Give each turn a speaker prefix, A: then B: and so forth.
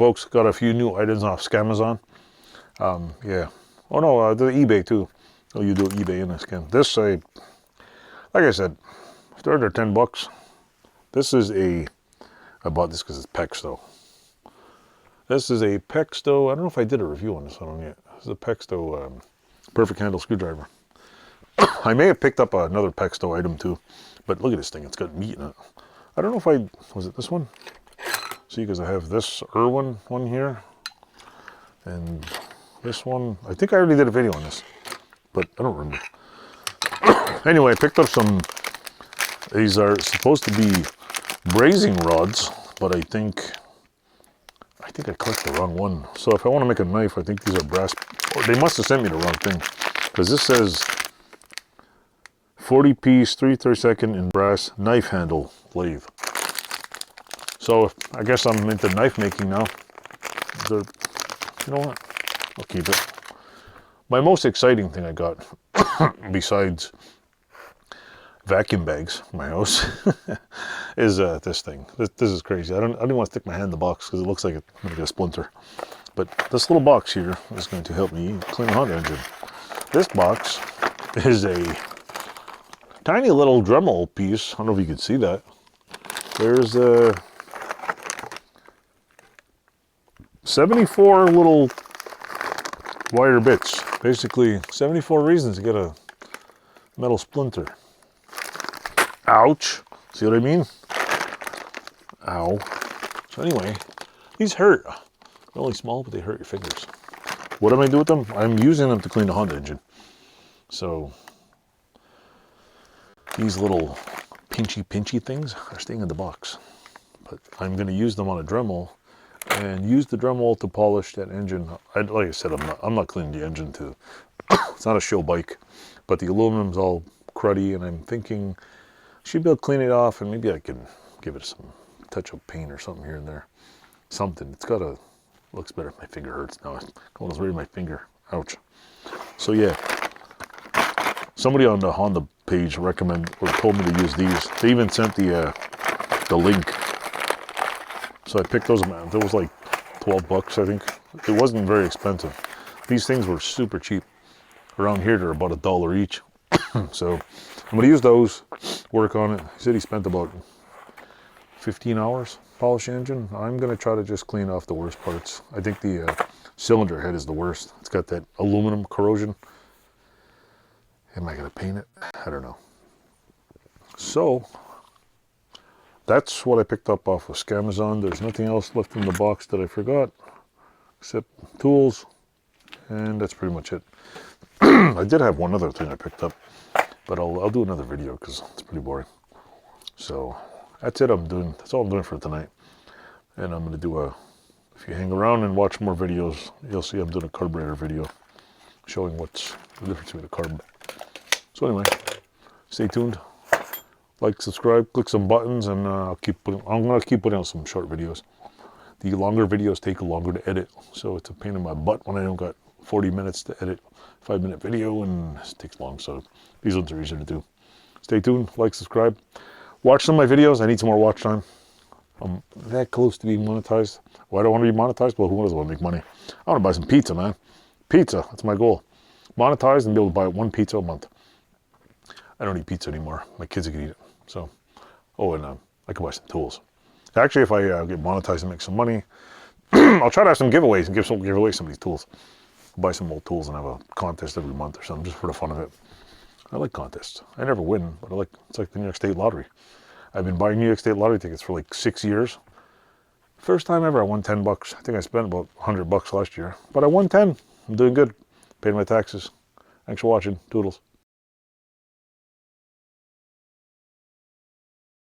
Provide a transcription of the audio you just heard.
A: folks. Got a few new items off Scamazon. Yeah. Oh no, the eBay too. Oh, you do eBay in this game. This, like I said, if they're under 10 bucks, this is I bought this because it's Pexto. This is a Pexto, I don't know if I did a review on this one yet. This is a Pexto perfect handle screwdriver. I may have picked up another Pexto item too, but look at this thing, it's got meat in it. I don't know if was it this one? See, because I have this Irwin one here, and this one, I think I already did a video on this, but I don't remember. Anyway, I picked up these are supposed to be brazing rods, but I think I clicked the wrong one. So if I want to make a knife, I think these are brass. Or they must have sent me the wrong thing, because this says 40 piece 3/32 in brass knife handle lathe. So I guess I'm into knife making now. You know what? I'll keep it. My most exciting thing I got, besides vacuum bags in my house, is this thing. This is crazy. I don't want to stick my hand in the box because it looks like it's going to get a splinter. But this little box here is going to help me clean a Honda engine. This box is a tiny little Dremel piece. I don't know if you can see that. There's 74 little wire bits. Basically, 74 reasons to get a metal splinter. Ouch. See what I mean? Ow. So anyway, these hurt. They're only small, but they hurt your fingers. What am I doing with them? I'm using them to clean the Honda engine. So these little pinchy things are staying in the box. But I'm going to use them on a Dremel and use the Dremel to polish that engine. Like I said, I'm not cleaning the engine to. It's not a show bike, but the aluminum's all cruddy, and I'm thinking I should be able to clean it off, and maybe I can give it some touch of paint or something here and there. Something. It's got a looks better. My finger hurts now. It's almost right in my finger. Ouch. So yeah, somebody on the Honda page told me to use these. They even sent the link. So I picked those up. There was like 12 bucks, I think. It wasn't very expensive. These things were super cheap. Around here, they're about $1 each. So I'm going to use those, work on it. He said he spent about 15 hours polishing the engine. I'm going to try to just clean off the worst parts. I think the cylinder head is the worst. It's got that aluminum corrosion. Am I going to paint it? I don't know. So that's what I picked up off of Scamazon. There's nothing else left in the box that I forgot, except tools, and that's pretty much it. I did have one other thing I picked up, but I'll do another video because it's pretty boring. So that's it. That's all I'm doing for tonight. And I'm going to do if you hang around and watch more videos, you'll see I'm doing a carburetor video showing what's the difference between a carb. So anyway, stay tuned. Like, subscribe, click some buttons, and I'm going to keep putting out some short videos. The longer videos take longer to edit, so it's a pain in my butt when I don't got 40 minutes to edit a 5-minute video, and it takes long, so these ones are easier to do. Stay tuned, like, subscribe. Watch some of my videos. I need some more watch time. I'm that close to being monetized. Why do I want to be monetized? Well, who doesn't want to make money? I want to buy some pizza, man. Pizza, that's my goal. Monetize and be able to buy one pizza a month. I don't eat pizza anymore. My kids can eat it. So, and I can buy some tools. Actually, if I get monetized and make some money, I'll try to have some giveaways and give away some of these tools. Buy some old tools and have a contest every month or something, just for the fun of it. I like contests. I never win, but it's like the New York State Lottery. I've been buying New York State Lottery tickets for like 6 years. First time ever I won 10 bucks. I think I spent about 100 bucks last year, but I won 10. I'm doing good. Paid my taxes. Thanks for watching. Toodles.